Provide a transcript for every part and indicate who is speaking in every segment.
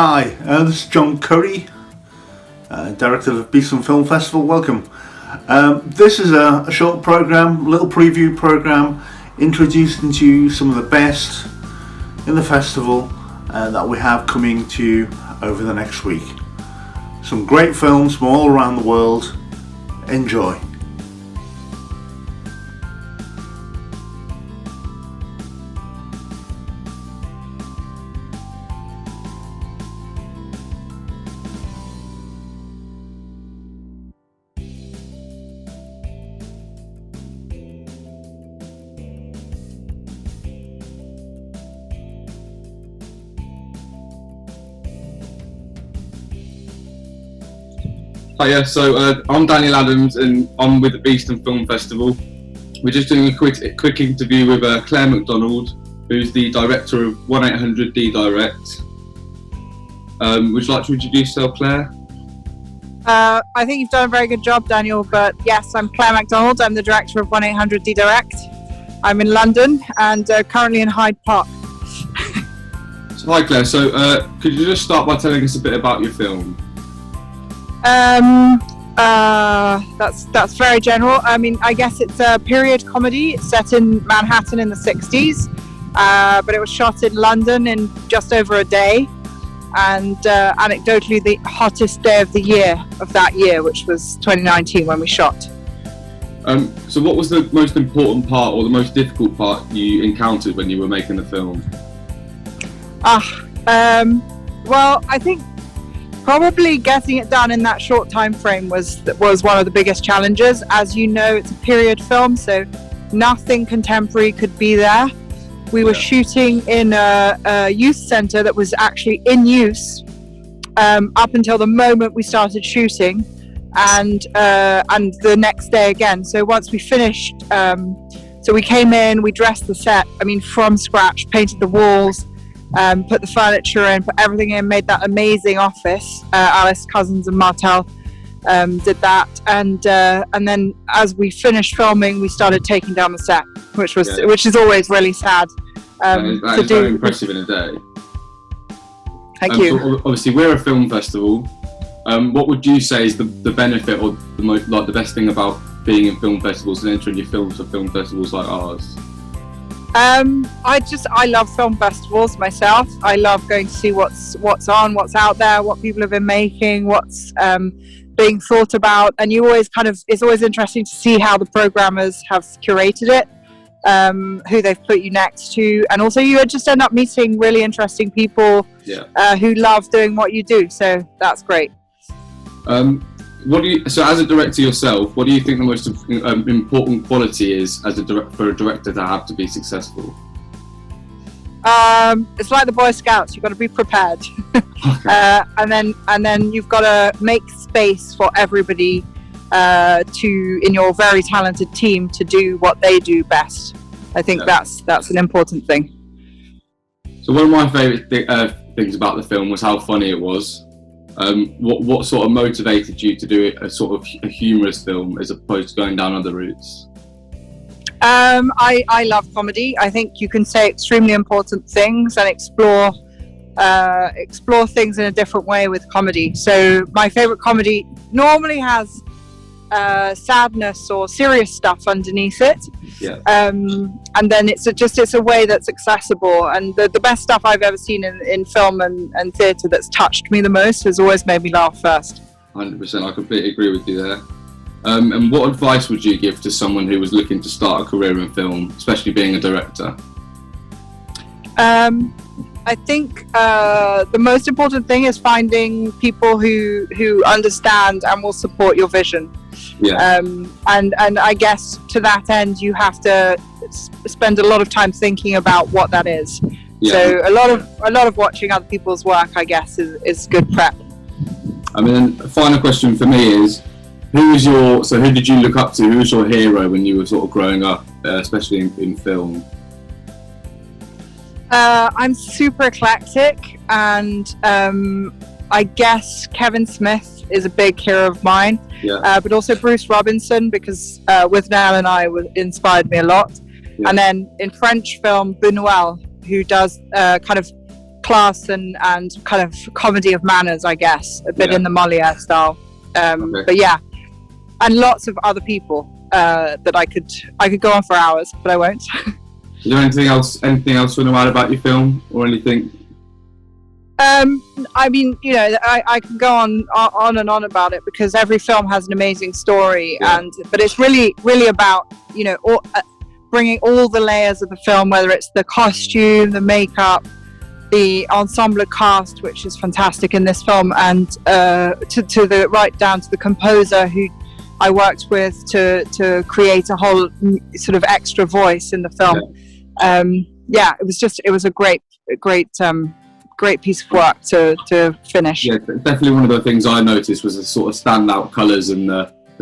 Speaker 1: Hi, this is John Curry, Director of Beeston Film Festival. Welcome. This is a short program, little preview program, introducing to you some of the best in the festival that we have coming to you over the next week. Some great films from all around the world. Enjoy.
Speaker 2: Hiya, so I'm Daniel Adams and I'm with the Beeston Film Festival. We're just doing a quick interview with Claire McDonald, who's the director of 1-800-D-Direct. Would you like to introduce yourself, Claire?
Speaker 3: I think you've done a very good job, Daniel, but yes, I'm Claire McDonald. I'm the director of 1-800-D-Direct. I'm in London and currently in Hyde Park.
Speaker 2: So, hi Claire, so could you just start by telling us a bit about your film?
Speaker 3: That's very general. I mean, I guess it's a period comedy set in Manhattan in the 60s, but it was shot in London in just over a day, and anecdotally the hottest day of the year of that year, which was 2019 when we shot.
Speaker 2: So what was the most important part or the most difficult part you encountered when you were making the film?
Speaker 3: Well, I think probably getting it done in that short time frame was one of the biggest challenges. As you know, it's a period film, so nothing contemporary could be there. We were shooting in a youth centre that was actually in use up until the moment we started shooting, and the next day again. So once we finished, so we came in, we dressed the set, from scratch, painted the walls, put the furniture in, put everything in, made that amazing office. Alice Cousins and Martel did that, and then as we finished filming, we started taking down the set, which is always really sad.
Speaker 2: That is very impressive in a day.
Speaker 3: Thank you.
Speaker 2: So obviously, we're a film festival. What would you say is the benefit or the best thing about being in film festivals and entering your films for film festivals like ours?
Speaker 3: I love film festivals myself. I love going to see what's on, what's out there, what people have been making, what's being thought about, and it's always interesting to see how the programmers have curated it, who they've put you next to, and also you just end up meeting really interesting people who love doing what you do. So that's great.
Speaker 2: So as a director yourself, what do you think the most important quality is for a director to have to be successful?
Speaker 3: It's like the Boy Scouts. You've got to be prepared.
Speaker 2: Okay.
Speaker 3: and then you've got to make space for everybody in your very talented team to do what they do best. I think that's an important thing.
Speaker 2: So one of my favourite things about the film was how funny it was. What sort of motivated you to do a sort of a humorous film as opposed to going down other routes?
Speaker 3: I love comedy. I think you can say extremely important things and explore things in a different way with comedy. So my favourite comedy normally has sadness or serious stuff underneath it. And then it's a way that's accessible, and the best stuff I've ever seen in film and theatre that's touched me the most has always made me laugh first.
Speaker 2: 100%, I completely agree with you there. And what advice would you give to someone who was looking to start a career in film, especially being a director?
Speaker 3: I think the most important thing is finding people who understand and will support your vision. And I guess to that end, you have to spend a lot of time thinking about what that is. So a lot of watching other people's work, I guess, is good prep.
Speaker 2: A final question for me is, who did you look up to? Who was your hero when you were sort of growing up, especially in film?
Speaker 3: I'm super eclectic, and I guess Kevin Smith is a big hero of mine, but also Bruce Robinson, because Withnail and I inspired me a lot. And then in French film, Buñuel, who does kind of class and kind of comedy of manners, I guess, a bit in the Molière style. But yeah, and lots of other people that I could go on for hours, but I won't.
Speaker 2: Is there anything else you want to add about your film or anything?
Speaker 3: I mean, you know, I can go on and on about it because every film has an amazing story, but it's really about, you know, bringing all the layers of the film, whether it's the costume, the makeup, the ensemble cast, which is fantastic in this film, and to the right down to the composer who I worked with to create a whole sort of extra voice in the film. It was a great piece of work to finish.
Speaker 2: Yeah, definitely one of the things I noticed was the sort of standout colours and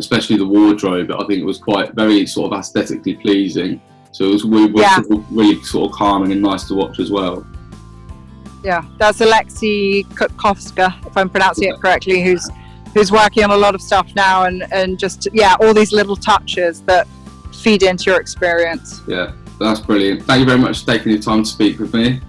Speaker 2: especially the wardrobe. I think it was very sort of aesthetically pleasing. So it was really sort of calming and nice to watch as well.
Speaker 3: Yeah, that's Alexei Kutkovska, if I'm pronouncing it correctly, who's working on a lot of stuff now, and just all these little touches that feed into your experience.
Speaker 2: Yeah, that's brilliant. Thank you very much for taking the time to speak with me.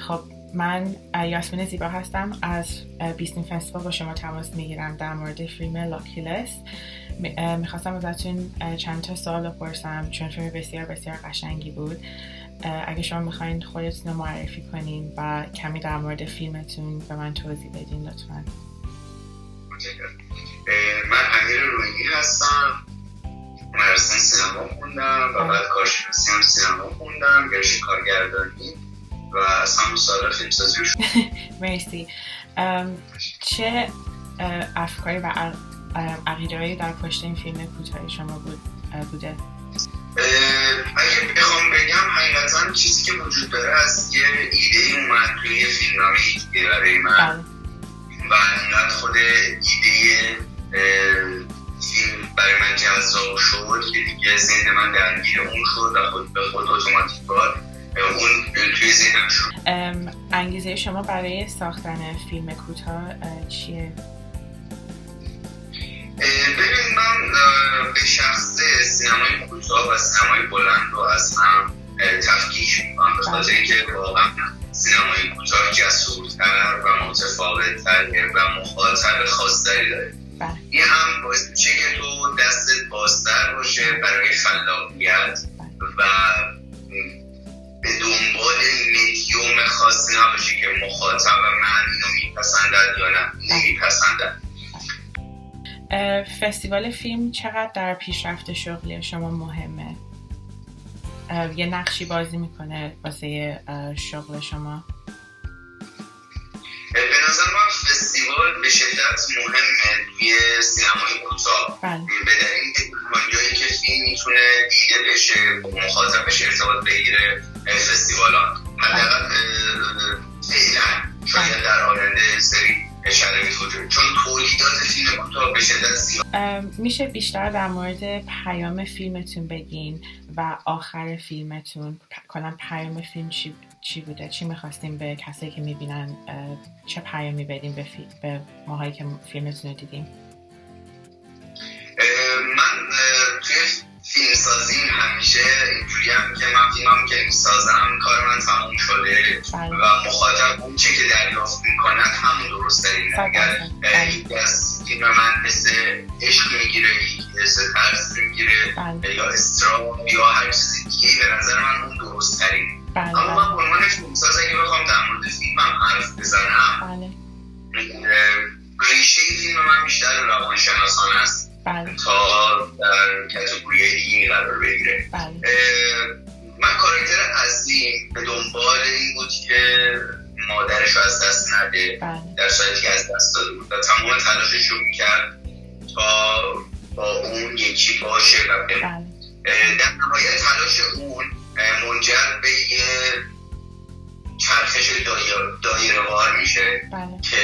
Speaker 4: خب من یاسمین زیبا هستم از بیستین فستیوال با شما تماس میگیرم در مورد فیلم لاکیلس. میخواستم ازتون چند تا سوال بپرسم چون فیلم بسیار بسیار قشنگی بود. اگه شما میخواین خودتون رو معرفی کنین و کمی در مورد فیلمتون به من توضیح بدین لطفا.
Speaker 5: من امیر روحی هستم، مدرسه سینما خوندم و بعد کارشناسی هم سینما خوندم، گرایش کارگردانی و از همون سال فیلمسازی رو شد.
Speaker 4: مرسی. چه افکاری و عقیده‌هایی در پشت این فیلم کوتاه شما بوده؟
Speaker 5: اگه بخوام بگم حقیقتا چیزی که وجود داره از یه ایده اومد توی فیلمنامه‌ای که برای من و اینقدر خود ایده فیلم برای من جذاب شد که دیگه ذهن من درگیر اون شد و خود به خود اتوماتیک اون توی ذهنم شد.
Speaker 4: انگیزه شما برای ساختن فیلم کوتاه چیه؟
Speaker 5: ببین من به شخص سینمای کوتاه و سینمای بلند رو از هم تفکیک میکنم به خاطر اینکه واقعا سینمای کوتاه جسورتر و متفاوت‌تر و مخاطب خاص‌تری داره. این هم باعث میشه که تو دستت بازتر باشه برای خلاقیت و به دنبال مدیوم خاصی نباشی که مخاطب من اینو میپسندد یا نه نمیپسندد.
Speaker 4: فستیوال فیلم چقدر در پیشرفت شغلی شما مهمه؟ یه نقشی بازی میکنه واسه شغل شما؟
Speaker 5: به نظر من فستیوال به شدت مهمه توی سینمای کوتاه. به دلیل جایی که فیلم میتونه دیده بشه با مخاطبش ارتباط بگیره فستیوالات حداقل فعلا شاید در آینده سری شرایط وجود چون تولیدات فیلم کوتاه به شدت زیاد.
Speaker 4: میشه بیشتر در مورد پیام فیلمتون بگین و آخر فیلمتون کلا پیام فیلم چی بوده؟ چی میخواستیم به کسایی که میبینن چه پیامی بدیم به ماهایی که فیلمتون رو دیدیم؟
Speaker 5: من توی فیلمسازی همیشه اینجوریم که من فیلمم که میسازم کار من تموم شده و مخاطب اون چه که دریافت میکند همون درست داریم. اگر یکی از فیلم من حس عشق میگیره، یکی حس ترس میگیره یا استراب یا هر چیزی دیگه به نظر من اون درست ترین. اما من به عنوان فیلمساز اگه بخوام در مورد فیلمم حرف بزنم ریشه فیلم من بیشتر روانشناسانه است تا در کاتگوری دیگه قرار بگیره. من کاراکتر اصلی به دنبال این بود که مادرش رو از دست نده در صورتی که از دست داده بود و تمام تلاشش رو میکرد تا با اون یکی باشه و در نهایت تلاش اون منجر به یه چرخش دایره‌وار میشه که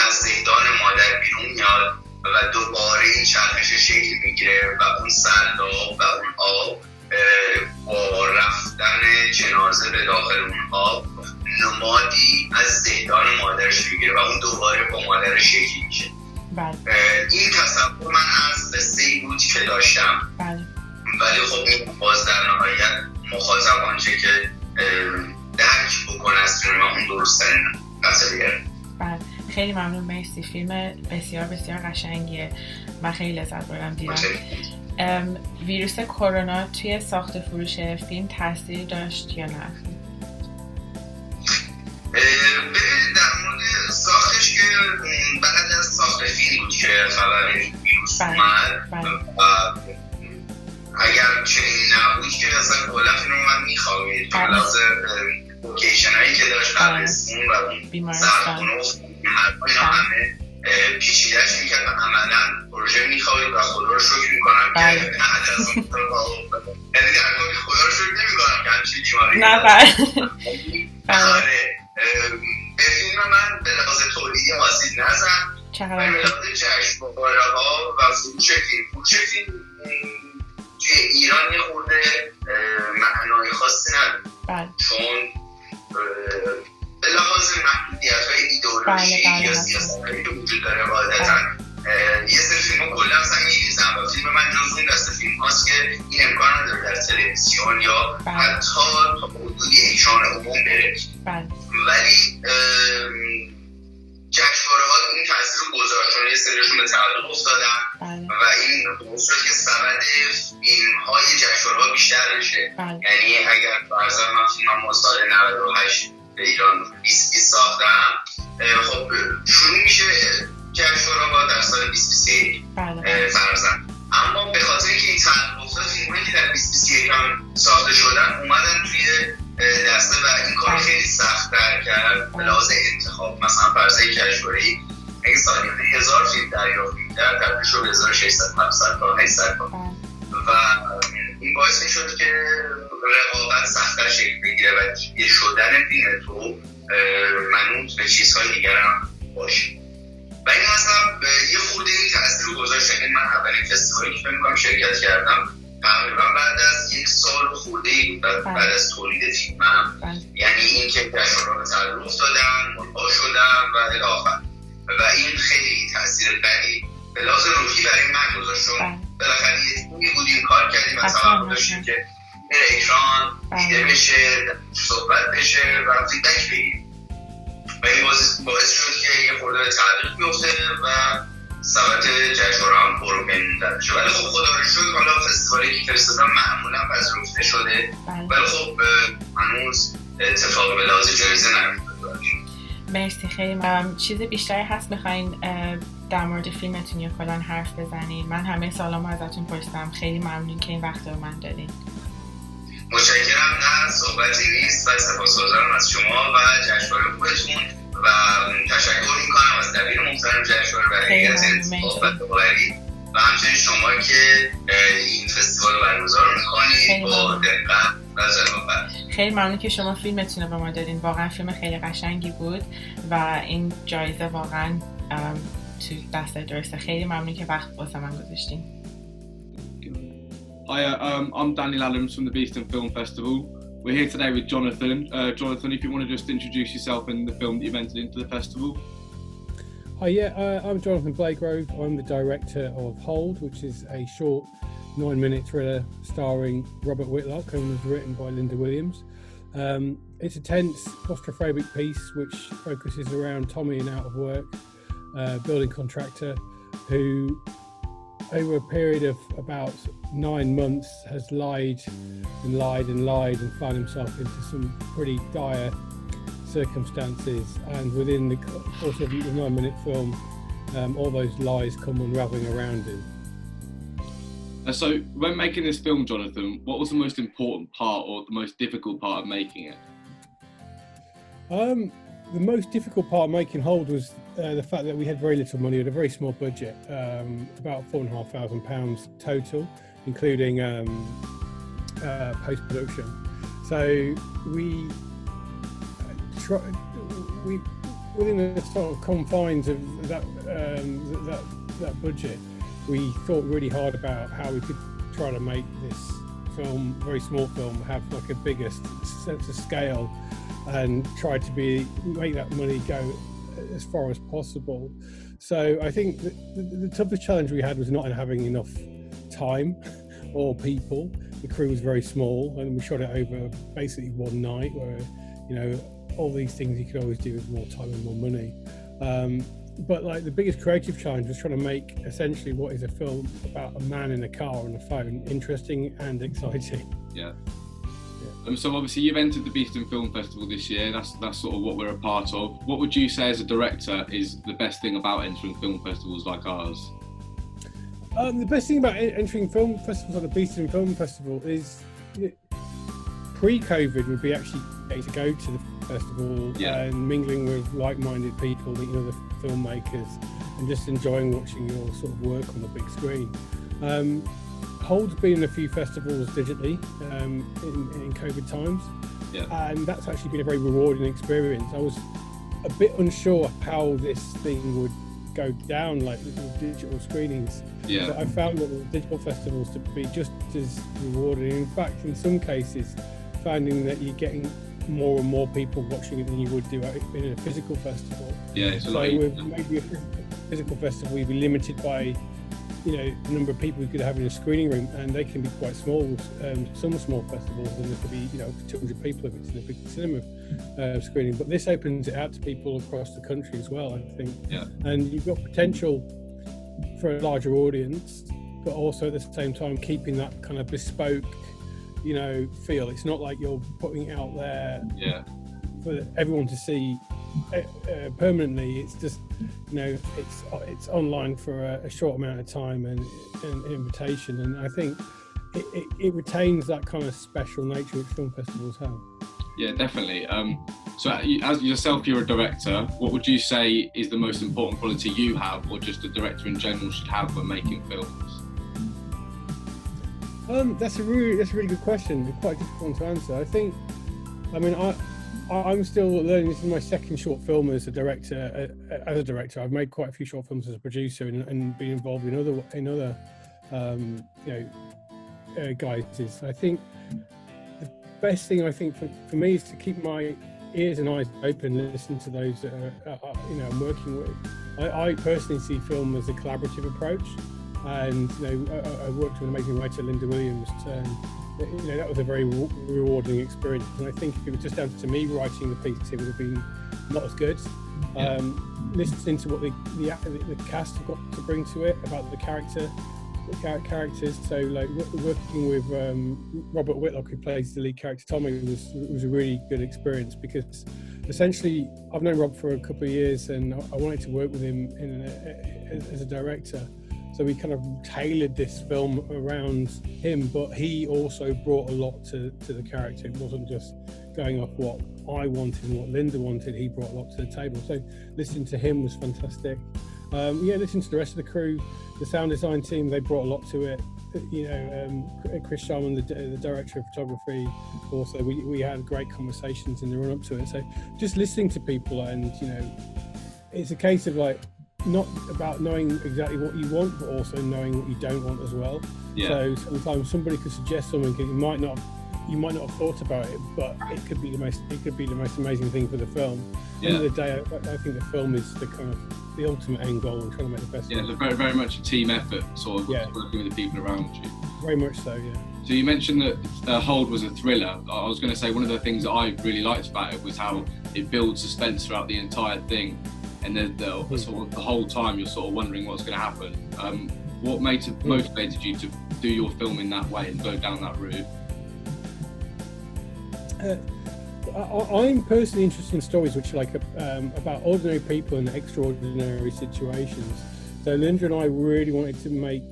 Speaker 5: از زندان مادر بیرون میاد و دوباره این چرخش شکل میگیره و اون سلا و اون آب با رفتن جنازه به داخل اون آب نمادی از زندان مادرش میگیره و اون دوباره با مادرش شکل میشه این تصور من از قصه‌ای بود که داشتم، ولی خب باز در نهایت مخاطب آنچه که درک بکنه از فیلم اون درست‌ترین قصه.
Speaker 4: بله خیلی ممنون، مرسی. فیلم بسیار بسیار قشنگیه، من خیلی لذت بردم دیدم. ویروس کرونا توی ساخت فروش فیلم تاثیری داشت یا نه؟
Speaker 5: ببینید در مورد ساختش که بعد از ساخت فیلم بود که خبر ویروس اومد و اگر چنین نبود که اصلا کلا فیلم من میخوابید به لحاظ لوکیشن هایی که داشت قبرستون و اون سرخونه و اینا همه پیچیدهش میکرد و عملا پروژه میخوابید و خدا رو شکر میکنم که بعد از اون یعنی در کلی خدا رو شکر نمیکنم که همچین بیماری به فیلم من به لحاظ تولیدی آسیب نزد و به لحاظ جشنواره ها و فروش فیلم توی ایران یه خورده معنای خاصی نداره، چون به لحاظ محدودیت های ایدئولوژی یا سیاست هایی که وجود داره قاعدتا یه سری فیلم ها کلا اصلا میریزن و فیلم من جز اون دسته فیلم هاست که این امکان نداره در تلویزیون یا حتی تا حدودی ایشان عموم بره، ولی جشنواره ها این تاثیر رو گذاشت چون یه سریشون به تعلق افتادن و این باعث شد که سبد فیلم های جشنواره ها بیشتر بشه. یعنی اگر فرضاً من فیلمم سال 98 به ایران 2020 ساختم، خب شروع میشه جشنواره ها در سال 2021 فرضاً، اما به خاطر اینکه این تعلق افتاد فیلمایی که در 2021 هم ساخته شدن اومدن توی دسته و این کار خیلی سخت‌تر کرد به لحاظ انتخاب. مثلا فرضاً جشنواره‌ای اگه سالیانه 1000 فیلم دریافت می‌کرد تبدیل شد به 1600 700 تا 800 تا و این باعث می‌شد که رقابت سخت‌تر شکل بگیره و دیده شدن فیلم تو منوط به چیزهای دیگر هم باشه و این مثلا یه خورده این تأثیر رو گذاشت. این من اولین فستیوالی که فکر می‌کنم شرکت کردم تقریبا بعد از 1 سال خورده‌ای بود بعد از تولید فیلمم، یعنی این که جشنواره‌ها به تعلق افتادن، ملغا شدن و الی آخر و این خیلی تاثیر بدی به لحاظ روحی برای من گذاشت، چون بالاخره یه تیمی بودیم کار کردیم و سبب داشتیم که به اکران دیده بشه، صحبت بشه و فیدبک بگیریم و این باعث شد که یه خورده به تعلق بیفته و سبت جشنواره هم پروپنده بشه. ولی خب خدا رو شکر حالا فستیوالی که فرستادم معمولا پذیرفته شده، ولی خب هنوز اتفاق به لحاظ جایزه نیفتاده.
Speaker 4: مرسی خیلی. چیز بیشتری هست بخواین در مورد فیلمتون یا کلا حرف بزنین؟ من همه سالامو ازتون پرسیدم، خیلی ممنون که این وقت رو من دادین.
Speaker 5: متشکرم، نه صحبتی نیست و سپاسگزارم از شما و جشنواره خوبتون و تشکر میکنم از دبیر محترم جشنواره برای از این صحبت ببری و همچنین شما که این فستیوال رو برگزار میکنید با دقت و ظرافت.
Speaker 4: خیلی ممنون که شما فیلمتون رو به ما دادین، واقعا فیلم خیلی قشنگی بود و این جایزه واقعا تو دست درسته. خیلی ممنون که وقت واسه من گذاشتین.
Speaker 2: Hi, I'm Daniel Adams from the Beeston Film Festival. We're here today with Jonathan. Jonathan, if you want to just introduce yourself and the film that you've entered into the festival.
Speaker 6: Hi, I'm Jonathan Blagrove. I'm the director of Hold, which is a short 9-minute thriller starring Robert Whitlock and was written by Linda Williams. It's a tense, claustrophobic piece which focuses around Tommy, an out of work building contractor who over a period of about 9 months has lied and found himself into some pretty dire circumstances, and within the course of the 9-minute film all those lies come unravelling around him.
Speaker 2: So when making this film, Jonathan, what was the most important part or the most difficult part of making it?
Speaker 6: The most difficult part of making Hold was the fact that we had very little money, had a very small budget, about £4,500 total, including post-production. So we within the sort of confines of that budget, we thought really hard about how we could try to make this film, very small film, have like a bigger sense of scale and try to make that money go as far as possible. So I think the toughest challenge we had was not having enough time or people. The crew was very small, and we shot it over basically one night, where, you know, all these things you could always do with more time and more money. But like the biggest creative challenge was trying to make essentially what is a film about a man in a car on a phone interesting and exciting.
Speaker 2: Yeah. So obviously you've entered the Beeston Film Festival this year. That's sort of what we're a part of. What would you say as a director is the best thing about entering film festivals like ours?
Speaker 6: The best thing about entering film festivals like the Beeston Film Festival is, pre-COVID would be actually getting to go to the festival and mingling with like-minded people, meeting other filmmakers, and just enjoying watching your sort of work on the big screen. Hold's been in a few festivals digitally in COVID times, and that's actually been a very rewarding experience. I was a bit unsure how this thing would go down, like with digital screenings. But I found that the digital festivals to be just as rewarding. In fact, in some cases, finding that you're getting more and more people watching it than you would do in a physical festival. So with maybe a physical festival, you'd be limited by, you know, the number of people you could have in a screening room, and they can be quite small. Some small festivals, and there could be, you know, 200 people if it's in a big cinema screening. But this opens it out to people across the country as well, I think. And you've got potential for a larger audience, but also at the same time keeping that kind of bespoke, you know, feel. It's not like you're putting it out there for everyone to see permanently. It's just, you know, it's online for a short amount of time and an invitation, and I think it retains that kind of special nature which film festivals have.
Speaker 2: Yeah, definitely. So as yourself, you're a director. What would you say is the most important quality you have, or just a director in general should have when making films?
Speaker 6: That's a really good question. It's quite a difficult one to answer. I think, I mean, I'm still learning. This is my second short film as a director. I've made quite a few short films as a producer and been involved in other guises. I think the best thing for me is to keep my ears and eyes open, listen to those that I'm working with. I personally see film as a collaborative approach, and I worked with an amazing writer, Linda Williams. That was a very rewarding experience, and I think if it was just down to me writing the piece, it would have been not as good. Listening to what the cast have got to bring to it about the characters. So, like working with Robert Whitlock, who plays the lead character Tommy, was a really good experience, because essentially I've known Rob for a couple of years, and I wanted to work with him as a director. So we kind of tailored this film around him, but he also brought a lot to the character. It wasn't just going off what I wanted and what Linda wanted. He brought a lot to the table. So listening to him was fantastic. Listening to the rest of the crew, the sound design team, they brought a lot to it. Chris Sharman, the director of photography, also we had great conversations in the run up to it. So just listening to people, and it's a case of like, not about knowing exactly what you want, but also knowing what you don't want as well. So sometimes somebody could suggest something that you might not have thought about it, but it could be the most amazing thing for the film. At the end of the day, I think the film is the ultimate end goal, and trying to make the best.
Speaker 2: It's very, very much a team effort, sort of working with the people around you.
Speaker 6: Very much so, yeah.
Speaker 2: So you mentioned that Hold was a thriller. I was going to say one of the things that I really liked about it was how it builds suspense throughout the entire thing. And the whole time you're sort of wondering what's going to happen. What motivated you to do your film in that way and go down that route?
Speaker 6: I'm personally interested in stories which are like about ordinary people in extraordinary situations. So Linda and I really wanted to make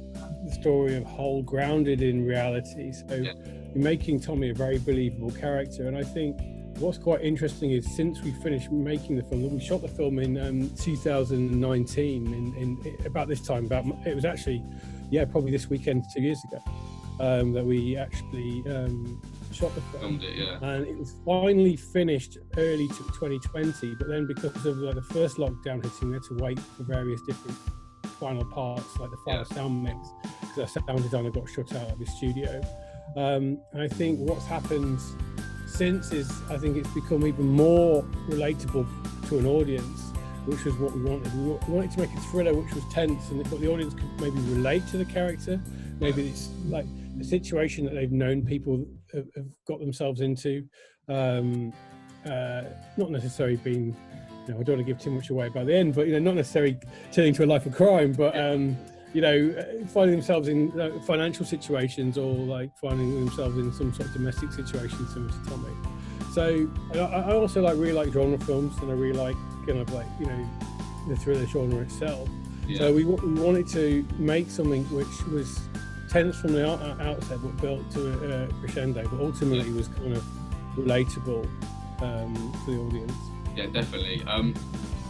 Speaker 6: the story of Hold grounded in reality. So we're making Tommy a very believable character, and I think what's quite interesting is since we finished making the film, we shot the film in 2019, in about this time. It was actually, probably this weekend 2 years ago, that we actually shot the film.
Speaker 2: Filmed it,
Speaker 6: and it was finally finished early 2020. But then because of the first lockdown hitting, we had to wait for various different final parts, like the final sound mix, because our sound designer got shut out of his studio. And I think what's happened since is, I think it's become even more relatable to an audience, which was what we wanted. We wanted to make a thriller which was tense, but the audience could maybe relate to the character. Maybe it's like a situation that they've known people have got themselves into. Not necessarily being, I don't want to give too much away by the end, but not necessarily turning to a life of crime, but finding themselves in financial situations, or like finding themselves in some sort of domestic situation similar to Tommy. So I also really like genre films, and I really like the thriller genre itself. Yeah. So we wanted to make something which was tense from the outset, but built to a crescendo, but ultimately was kind of relatable to the audience.
Speaker 2: Yeah, definitely.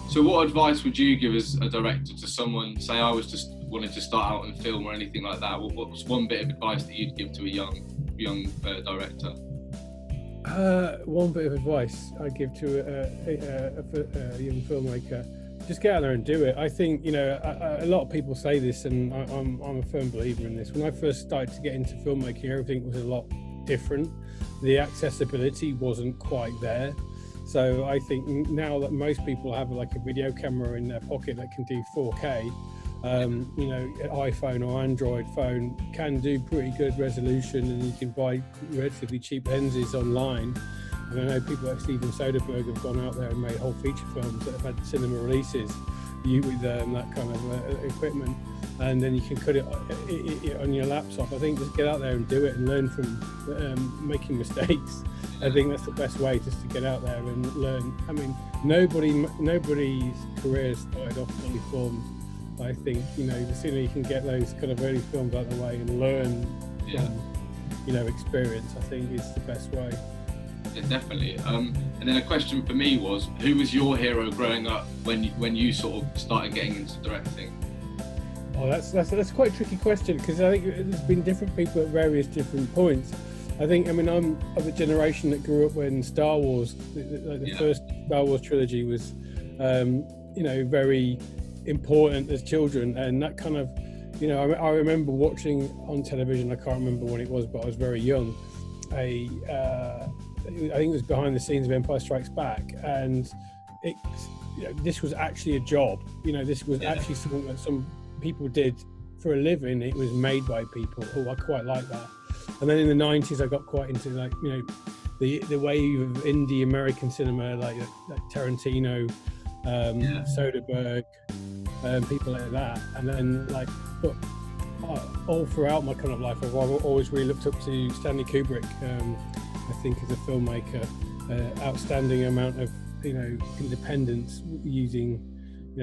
Speaker 2: So what advice would you give as a director to someone, say I was just wanted to start out in film or anything like that? What's one bit of advice that you'd give to a young director?
Speaker 6: One bit of advice I'd give to a young filmmaker: just get out there and do it. I think a lot of people say this, and I'm a firm believer in this. When I first started to get into filmmaking, everything was a lot different. The accessibility wasn't quite there. So I think now that most people have like a video camera in their pocket that can do 4K, an iPhone or Android phone can do pretty good resolution, and you can buy relatively cheap lenses online. And I know people like Steven Soderbergh have gone out there and made whole feature films that have had cinema releases with that kind of equipment, and then you can cut it on your laptop. I think just get out there and do it and learn from making mistakes. I think that's the best way, just to get out there and learn. I mean, nobody's career started off fully formed. I think the sooner you can get those kind of early films out of the way and learn from experience, I think is the best way.
Speaker 2: Yeah, definitely. And then a question for me was, who was your hero growing up when you sort of started getting into directing?
Speaker 6: Oh, that's quite a tricky question, because I think there's been different people at various different points. I'm of a generation that grew up when Star Wars, the first Star Wars trilogy was, very important as children, and that kind of, I remember watching on television. I can't remember when it was, but I was very young. I think it was behind the scenes of Empire Strikes Back, and this was actually a job. This was actually something that some people did for a living. It was made by people. Oh, I quite like that. And then in the 90s, I got quite into the wave of indie American cinema, like Tarantino, Soderbergh, people like that. And then but all throughout my kind of life, I've always really looked up to Stanley Kubrick. I think as a filmmaker, outstanding amount of independence, using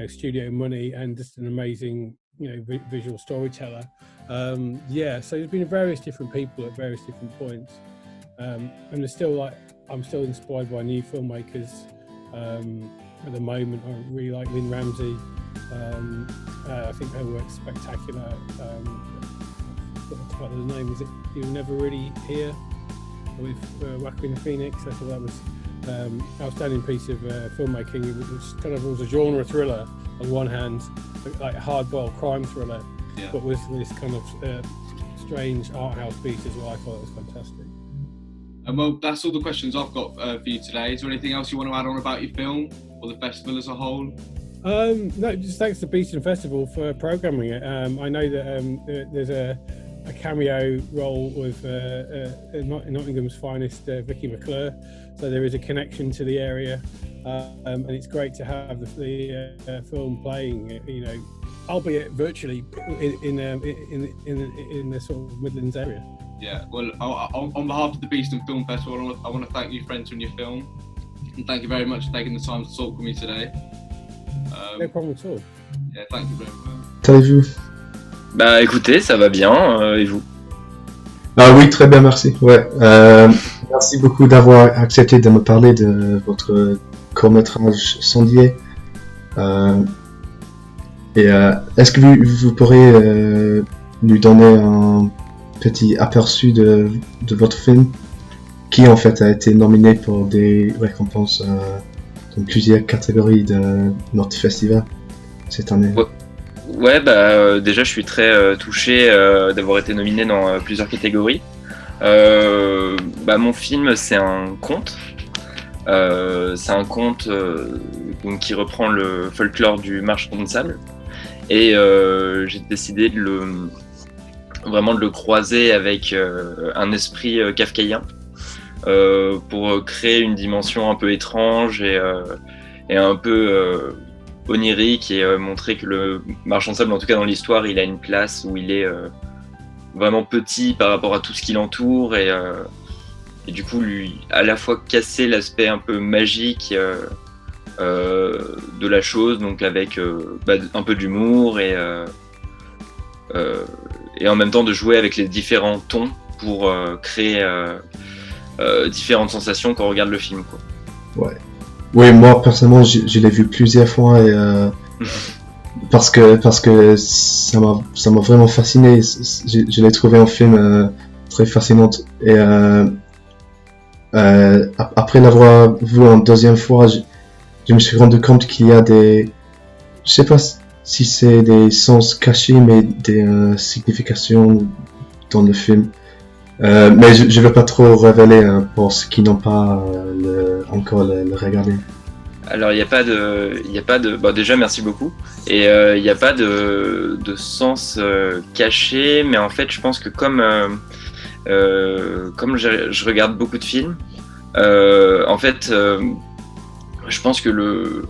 Speaker 6: studio money, and just an amazing visual storyteller. So there's been various different people at various different points, and there's still I'm still inspired by new filmmakers at the moment. I really like Lynn Ramsey. I think her work's spectacular. What the name is? It You Were Never Really Here with Joaquin Phoenix. I thought that was outstanding piece of filmmaking, which kind of was a genre thriller on one hand, like a hard-boiled crime thriller, but with this kind of strange art house piece as well. I thought it was fantastic.
Speaker 2: Well, that's all the questions I've got for you today. Is there anything else you want to add on about your film or the festival as a whole?
Speaker 6: No, just thanks to Beeston Festival for programming it. I know that there's a cameo role with Nottingham's finest, Vicky McClure, so there is a connection to the area, and it's great to have the film playing, albeit virtually in the sort of Midlands area.
Speaker 2: Yeah, well, on behalf of the Beeston Film Festival, I want to thank you for entering your film, and thank you very much for taking the time to talk with me today.
Speaker 6: No problem at all.
Speaker 2: Yeah, thank you very much.
Speaker 7: Qu'allez-vous?
Speaker 8: Bah écoutez, ça va bien, et vous?
Speaker 7: Ah oui, très bien, merci. Ouais, merci beaucoup d'avoir accepté de me parler de votre court-métrage Sondier. Est-ce que vous pourriez nous donner un petit aperçu de votre film, qui en fait a été nominé pour des récompenses dans plusieurs catégories de notre festival cette année?
Speaker 8: Ouais, déjà je suis très touché d'avoir été nominé dans plusieurs catégories. Mon film, c'est un conte C'est un conte donc, qui reprend le folklore du marchand de sable. Et j'ai décidé vraiment de le croiser avec un esprit kafkaïen pour créer une dimension un peu étrange et un peu onirique et montrer que le marchand de sable, en tout cas dans l'histoire, il a une place où il est vraiment petit par rapport à tout ce qui l'entoure et du coup lui à la fois casser l'aspect un peu magique de la chose, donc avec un peu d'humour et en même temps de jouer avec les différents tons pour créer différentes sensations quand on regarde le film, quoi.
Speaker 7: Ouais. Oui, moi personnellement, je l'ai vu plusieurs fois et parce que ça m'a vraiment fasciné. Je l'ai trouvé un film très fascinant et après l'avoir vu en deuxième fois, je me suis rendu compte qu'il y a je sais pas si c'est des sens cachés, mais des significations dans le film. Mais je veux pas trop révéler pour ceux qui n'ont pas encore le regardé.
Speaker 8: Alors il y a pas de bon, déjà merci beaucoup et il n'y a pas de sens caché, mais en fait je pense que comme je regarde beaucoup de films, en fait je pense que le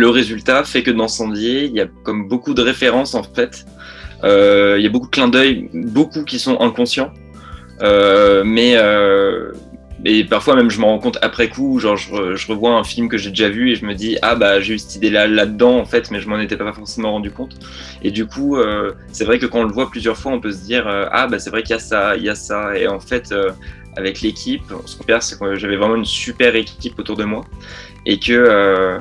Speaker 8: résultat fait que dans Sandier il y a comme beaucoup de références en fait. Il y a beaucoup de clins d'œil, beaucoup qui sont inconscients, mais parfois même je m'en rends compte après coup, genre je revois un film que j'ai déjà vu et je me dis ah bah j'ai eu cette idée là-dedans en fait, mais je m'en étais pas forcément rendu compte. Et du coup c'est vrai que quand on le voit plusieurs fois on peut se dire ah bah c'est vrai qu'il y a ça et en fait avec l'équipe, ce qu'on perd c'est que j'avais vraiment une super équipe autour de moi et que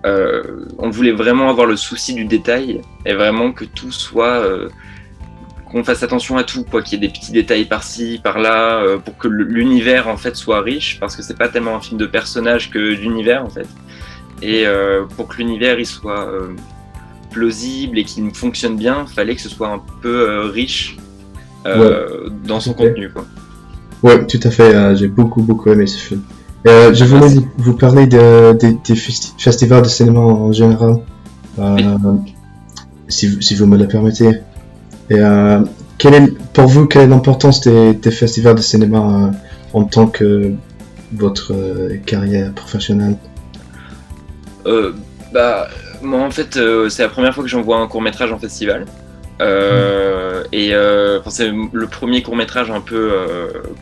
Speaker 8: on voulait vraiment avoir le souci du détail et vraiment que tout soit qu'on fasse attention à tout, quoi, qu'il y ait des petits détails par-ci, par-là, pour que l'univers en fait soit riche, parce que c'est pas tellement un film de personnages que d'univers en fait. Et pour que l'univers il soit plausible et qu'il fonctionne bien, fallait que ce soit un peu riche dans son contenu, quoi.
Speaker 7: Ouais, tout à fait. J'ai beaucoup aimé ce film. Je voulais vous parler des festivals de cinéma en général, si vous me le permettez. Et pour vous, quelle est l'importance des festivals de cinéma en tant que votre carrière professionnelle?
Speaker 8: Moi en fait c'est la première fois que j'envoie un court-métrage en festival. C'est le premier court-métrage un peu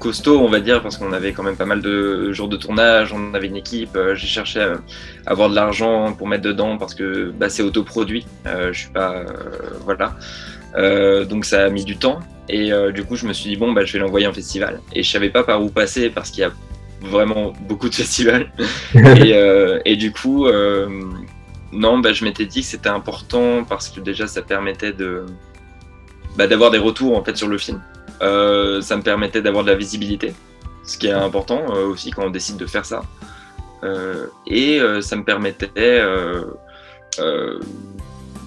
Speaker 8: costaud, on va dire, parce qu'on avait quand même pas mal de jours de tournage, on avait une équipe, j'ai cherché à avoir de l'argent pour mettre dedans parce que c'est autoproduit, je suis pas voilà. Donc ça a mis du temps et du coup je me suis dit bon je vais l'envoyer en festival et je savais pas par où passer parce qu'il y a vraiment beaucoup de festivals et du coup je m'étais dit que c'était important parce que déjà ça permettait d'avoir des retours en fait sur le film, ça me permettait d'avoir de la visibilité, ce qui est important aussi quand on décide de faire ça, ça me permettait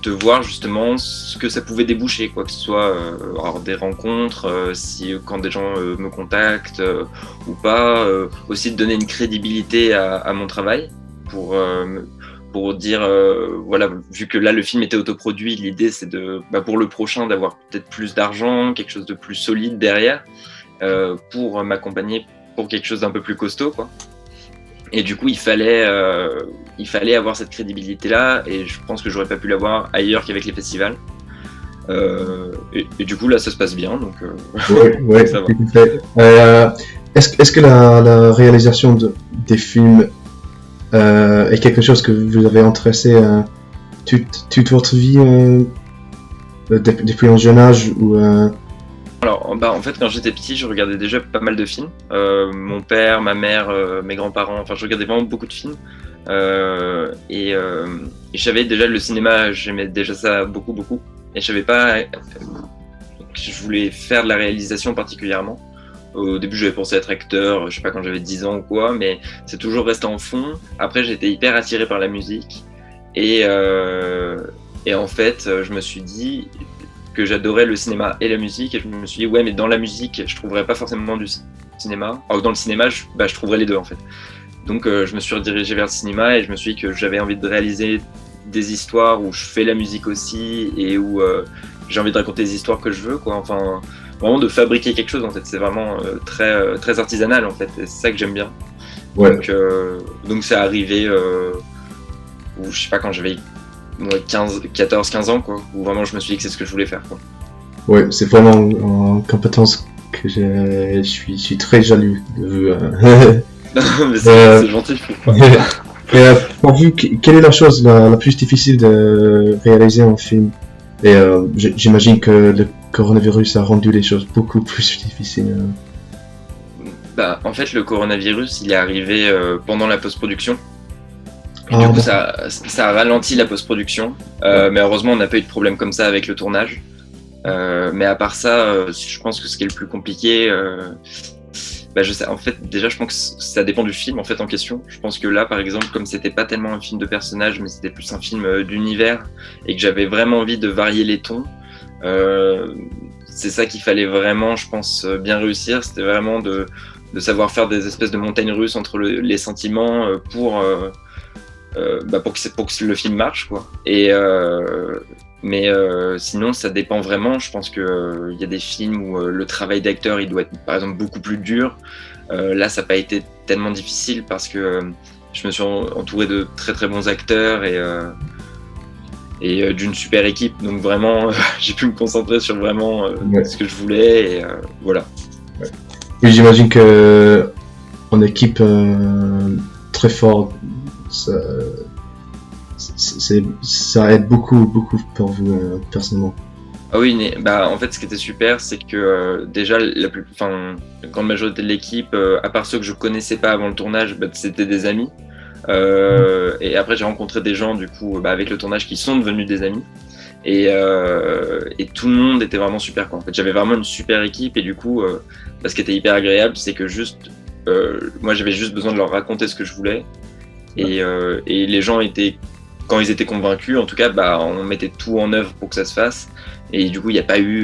Speaker 8: de voir justement ce que ça pouvait déboucher, quoi que ce soit des rencontres, quand des gens me contactent ou pas, aussi de donner une crédibilité à mon travail pour dire voilà, vu que là le film était autoproduit, l'idée c'est pour le prochain d'avoir peut-être plus d'argent, quelque chose de plus solide derrière pour m'accompagner pour quelque chose d'un peu plus costaud, quoi. Et du coup, il fallait avoir cette crédibilité-là, et je pense que j'aurais pas pu l'avoir ailleurs qu'avec les festivals. Et du coup, là, ça se passe bien, donc
Speaker 7: ouais,
Speaker 8: ça va.
Speaker 7: Tout à fait. Est-ce que la réalisation des films est quelque chose que vous avez intéressé toute votre vie depuis un jeune âge ou
Speaker 8: Alors, en fait, quand j'étais petit, je regardais déjà pas mal de films. Mon père, ma mère, mes grands-parents, enfin, je regardais vraiment beaucoup de films. Et je savais déjà le cinéma, j'aimais déjà ça beaucoup. Et je savais pas que je voulais faire de la réalisation particulièrement. Au début, j'avais pensé être acteur, je sais pas, quand j'avais 10 ans ou quoi, mais c'est toujours resté en fond. Après, j'étais hyper attiré par la musique. Et en fait, je me suis dit que j'adorais le cinéma et la musique, et je me suis dit ouais, mais dans la musique je trouverais pas forcément du cinéma, alors que dans le cinéma je trouverais les deux en fait. Donc je me suis redirigé vers le cinéma et je me suis dit que j'avais envie de réaliser des histoires où je fais la musique aussi et où j'ai envie de raconter des histoires que je veux, quoi. Enfin, vraiment de fabriquer quelque chose en fait. C'est vraiment très artisanal en fait. Et c'est ça que j'aime bien.
Speaker 7: Ouais.
Speaker 8: Donc c'est arrivé où je sais pas, quand j'avais 14-15 ans, quoi, où vraiment je me suis dit que c'est ce que je voulais faire, quoi.
Speaker 7: Ouais, c'est vraiment une compétence que je suis très jaloux de vous.
Speaker 8: Mais c'est gentil, je trouve pas.
Speaker 7: Pour vous, quelle est la chose la plus difficile de réaliser en film? Et j'imagine que le coronavirus a rendu les choses beaucoup plus difficiles.
Speaker 8: Bah, en fait, le coronavirus, il est arrivé pendant la post-production. Et du coup, ça a ralenti la post-production. Mais heureusement, on n'a pas eu de problème comme ça avec le tournage. Mais à part ça, je pense que ce qui est le plus compliqué, je sais, en fait, déjà, je pense que ça dépend du film en fait en question. Je pense que là, par exemple, comme c'était pas tellement un film de personnage, mais c'était plus un film d'univers, et que j'avais vraiment envie de varier les tons, c'est ça qu'il fallait vraiment, je pense, bien réussir. C'était vraiment de savoir faire des espèces de montagnes russes entre les sentiments pour que le film marche, quoi. Mais sinon, ça dépend vraiment. Je pense qu'il y a des films où le travail d'acteur, il doit être, par exemple, beaucoup plus dur. Là, ça n'a pas été tellement difficile parce que je me suis entouré de très très bons acteurs et d'une super équipe. Donc vraiment, j'ai pu me concentrer sur vraiment ce que je voulais. Et voilà.
Speaker 7: Ouais. Oui, j'imagine que en équipe très forte, ça aide beaucoup pour vous personnellement.
Speaker 8: Ah oui, en fait, ce qui était super, c'est que déjà, la grande majorité de l'équipe, à part ceux que je connaissais pas avant le tournage, c'était des amis. Et après, j'ai rencontré des gens, du coup, avec le tournage, qui sont devenus des amis. Et tout le monde était vraiment super, quoi. En fait, j'avais vraiment une super équipe, et du coup, ce qui était hyper agréable, c'est que moi, j'avais juste besoin de leur raconter ce que je voulais. Et les gens quand ils étaient convaincus, en tout cas, on mettait tout en œuvre pour que ça se fasse. Et du coup, il n'y a pas eu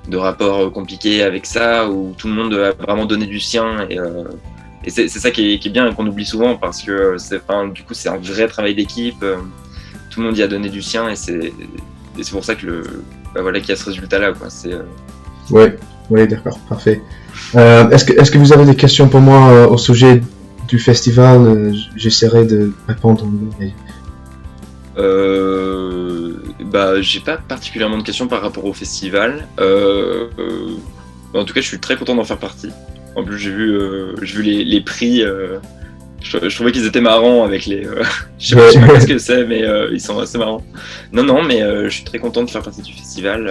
Speaker 8: de rapport compliqué avec ça, où tout le monde a vraiment donné du sien. Et c'est ça qui est bien et qu'on oublie souvent, parce que du coup, c'est un vrai travail d'équipe. Tout le monde y a donné du sien, et c'est pour ça que qu'il y a ce résultat-là, quoi.
Speaker 7: Oui, d'accord, parfait. Est-ce que vous avez des questions pour moi au sujet du festival? J'essaierai de répondre.
Speaker 8: J'ai pas particulièrement de questions par rapport au festival. En tout cas, je suis très content d'en faire partie. En plus, j'ai vu les prix. Je trouvais qu'ils étaient marrants avec les. Je sais pas ce que c'est, mais ils sont assez marrants. Non, mais je suis très content de faire partie du festival.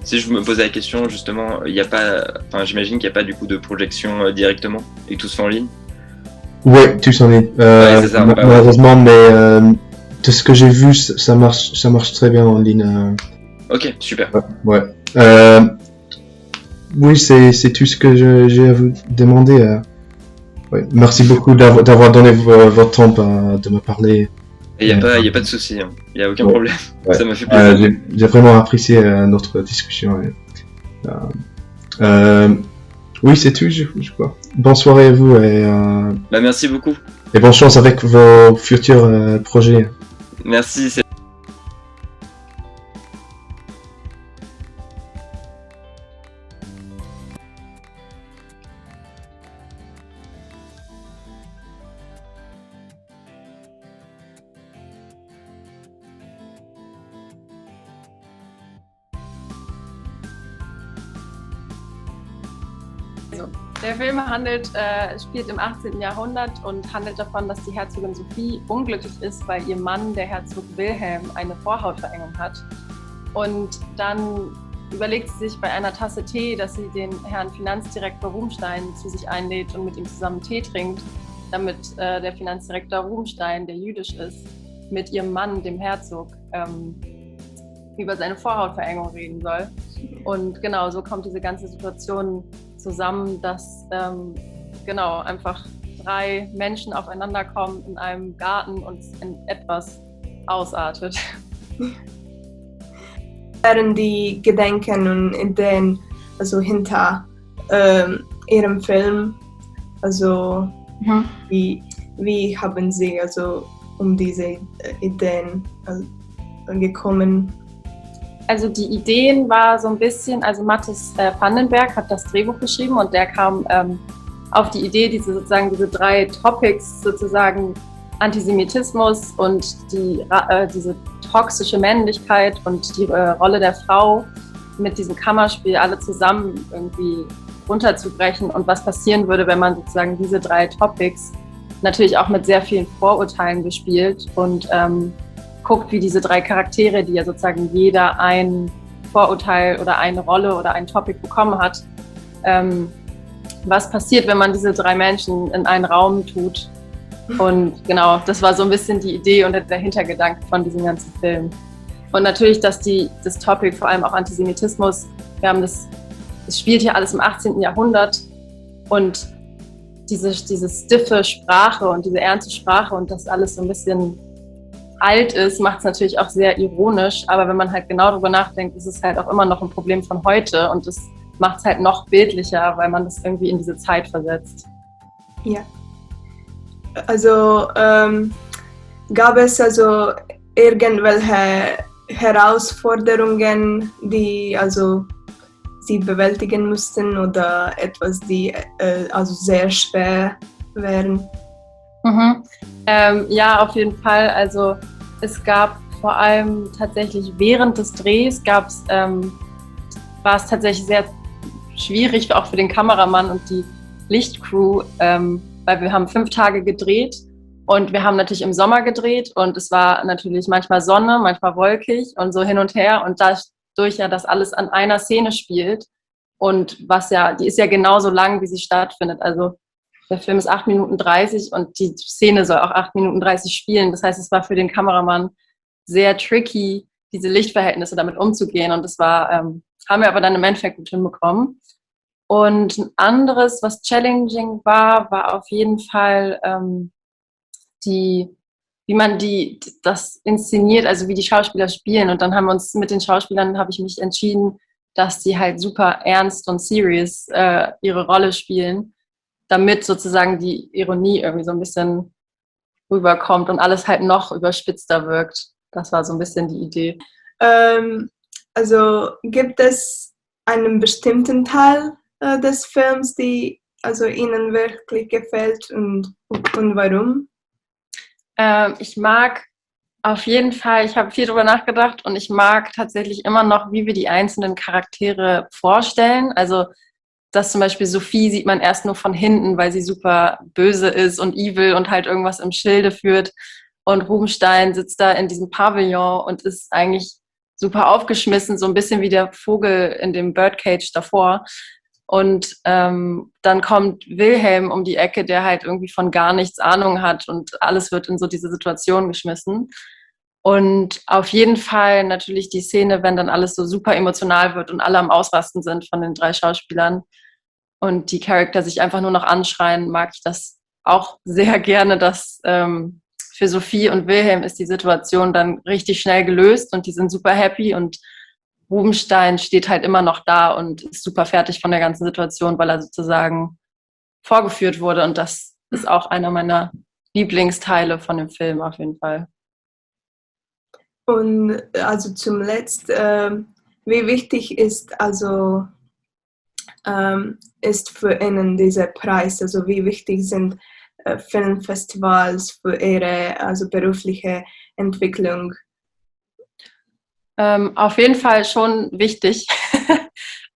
Speaker 8: Si je me posais la question, justement, j'imagine qu'il n'y a pas du coup de projection directement et tout se fait en ligne.
Speaker 7: Ouais, tous en ligne.
Speaker 8: C'est ça,
Speaker 7: malheureusement, mais de ce que j'ai vu, ça marche très bien en ligne.
Speaker 8: Ok, super.
Speaker 7: Ouais. Oui, c'est tout ce que j'ai à vous demander. Ouais. Merci beaucoup d'avoir donné votre temps de me parler.
Speaker 8: Il n'y a pas de souci, hein. Il n'y a aucun problème. Ouais. Ça m'a fait plaisir.
Speaker 7: J'ai vraiment apprécié notre discussion. Oui, c'est tout, je crois. Bonne soirée à vous.
Speaker 8: Merci beaucoup.
Speaker 7: Et bonne chance avec vos futurs projets.
Speaker 8: Merci.
Speaker 9: Der Film spielt im 18. Jahrhundert und handelt davon, dass die Herzogin Sophie unglücklich ist, weil ihr Mann, der Herzog Wilhelm, eine Vorhautverengung hat. Und dann überlegt sie sich bei einer Tasse Tee, dass sie den Herrn Finanzdirektor Ruhmstein zu sich einlädt und mit ihm zusammen Tee trinkt, damit der Finanzdirektor Ruhmstein, der jüdisch ist, mit ihrem Mann, dem Herzog, über seine Vorhautverengung reden soll. Und genau, so kommt diese ganze Situation zusammen, dass einfach 3 Menschen aufeinander kommen in einem Garten und es in etwas ausartet.
Speaker 10: Wären die Gedanken und Ideen hinter ihrem Film, Wie haben Sie also um diese Ideen gekommen?
Speaker 9: Also die Ideen war so ein bisschen, also Mathis Vandenberg hat das Drehbuch geschrieben und der kam auf die Idee, diese 3 Topics sozusagen Antisemitismus und diese toxische Männlichkeit und die Rolle der Frau mit diesem Kammerspiel alle zusammen irgendwie runterzubrechen und was passieren würde, wenn man sozusagen diese 3 Topics natürlich auch mit sehr vielen Vorurteilen bespielt und guckt, wie diese 3 Charaktere, die ja sozusagen jeder ein Vorurteil oder eine Rolle oder ein Topic bekommen hat, was passiert, wenn man diese 3 Menschen in einen Raum tut. Und genau, das war so ein bisschen die Idee und der Hintergedanke von diesem ganzen Film. Und natürlich, dass das Topic, vor allem auch Antisemitismus, es spielt hier alles im 18. Jahrhundert und diese stiffe Sprache und diese ernste Sprache und das alles so ein bisschen alt ist, macht es natürlich auch sehr ironisch, aber wenn man halt genau darüber nachdenkt, ist es halt auch immer noch ein Problem von heute und das macht es halt noch bildlicher, weil man das irgendwie in diese Zeit versetzt.
Speaker 10: Ja. Also gab es also irgendwelche Herausforderungen, die also Sie bewältigen mussten oder etwas, die also sehr schwer wären?
Speaker 9: Ja, auf jeden Fall. Also es gab vor allem tatsächlich während des Drehs war es tatsächlich sehr schwierig, auch für den Kameramann und die Lichtcrew, weil wir haben 5 Tage gedreht und wir haben natürlich im Sommer gedreht und es war natürlich manchmal Sonne, manchmal wolkig und so hin und her und dadurch ja das alles an einer Szene spielt und die ist ja genauso lang, wie sie stattfindet. Also der Film ist 8 Minuten 30 und die Szene soll auch 8 Minuten 30 spielen. Das heißt, es war für den Kameramann sehr tricky, diese Lichtverhältnisse damit umzugehen. Und das haben wir aber dann im Endeffekt gut hinbekommen. Und ein anderes, was challenging war auf jeden Fall wie man das inszeniert, also wie die Schauspieler spielen. Und dann habe ich mich entschieden, dass die halt super ernst und serious ihre Rolle spielen, damit sozusagen die Ironie irgendwie so ein bisschen rüberkommt und alles halt noch überspitzter wirkt. Das war so ein bisschen die Idee.
Speaker 10: Also gibt es einen bestimmten Teil des Films, die also Ihnen wirklich gefällt und warum?
Speaker 9: Ich mag auf jeden Fall, ich habe viel drüber nachgedacht und ich mag tatsächlich immer noch, wie wir die einzelnen Charaktere vorstellen. Also dass zum Beispiel Sophie sieht man erst nur von hinten, weil sie super böse ist und evil und halt irgendwas im Schilde führt. Und Rubinstein sitzt da in diesem Pavillon und ist eigentlich super aufgeschmissen, so ein bisschen wie der Vogel in dem Birdcage davor. Und dann kommt Wilhelm um die Ecke, der halt irgendwie von gar nichts Ahnung hat und alles wird in so diese Situation geschmissen. Und auf jeden Fall natürlich die Szene, wenn dann alles so super emotional wird und alle am Ausrasten sind von den 3 Schauspielern und die Charakter sich einfach nur noch anschreien, mag ich das auch sehr gerne, dass für Sophie und Wilhelm ist die Situation dann richtig schnell gelöst und die sind super happy und Rubinstein steht halt immer noch da und ist super fertig von der ganzen Situation, weil er sozusagen vorgeführt wurde und das ist auch einer meiner Lieblingsteile von dem Film auf jeden Fall.
Speaker 10: Und also zum Letzten, wie wichtig ist also ist für Ihnen dieser Preis? Also wie wichtig sind Filmfestivals für Ihre also berufliche Entwicklung?
Speaker 9: Auf jeden Fall schon wichtig.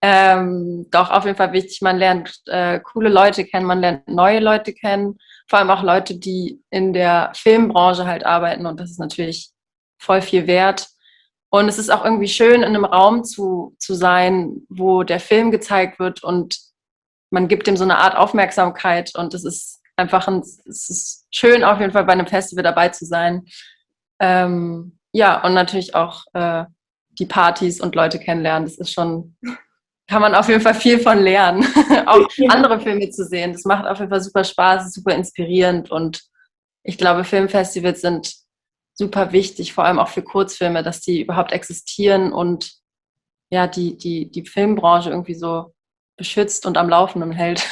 Speaker 9: Doch, auf jeden Fall wichtig. Man lernt coole Leute kennen, man lernt neue Leute kennen, vor allem auch Leute, die in der Filmbranche halt arbeiten und das ist natürlich voll viel wert. Und es ist auch irgendwie schön, in einem Raum zu sein, wo der Film gezeigt wird und man gibt dem so eine Art Aufmerksamkeit und es ist einfach es ist schön, auf jeden Fall bei einem Festival dabei zu sein. Ja, und natürlich auch die Partys und Leute kennenlernen. Das ist schon, kann man auf jeden Fall viel von lernen. Auch andere Filme zu sehen. Das macht auf jeden Fall super Spaß, ist super inspirierend und ich glaube, Filmfestivals sind super wichtig, vor allem auch für Kurzfilme, dass die überhaupt existieren und ja, die Filmbranche irgendwie so beschützt und am Laufenden hält.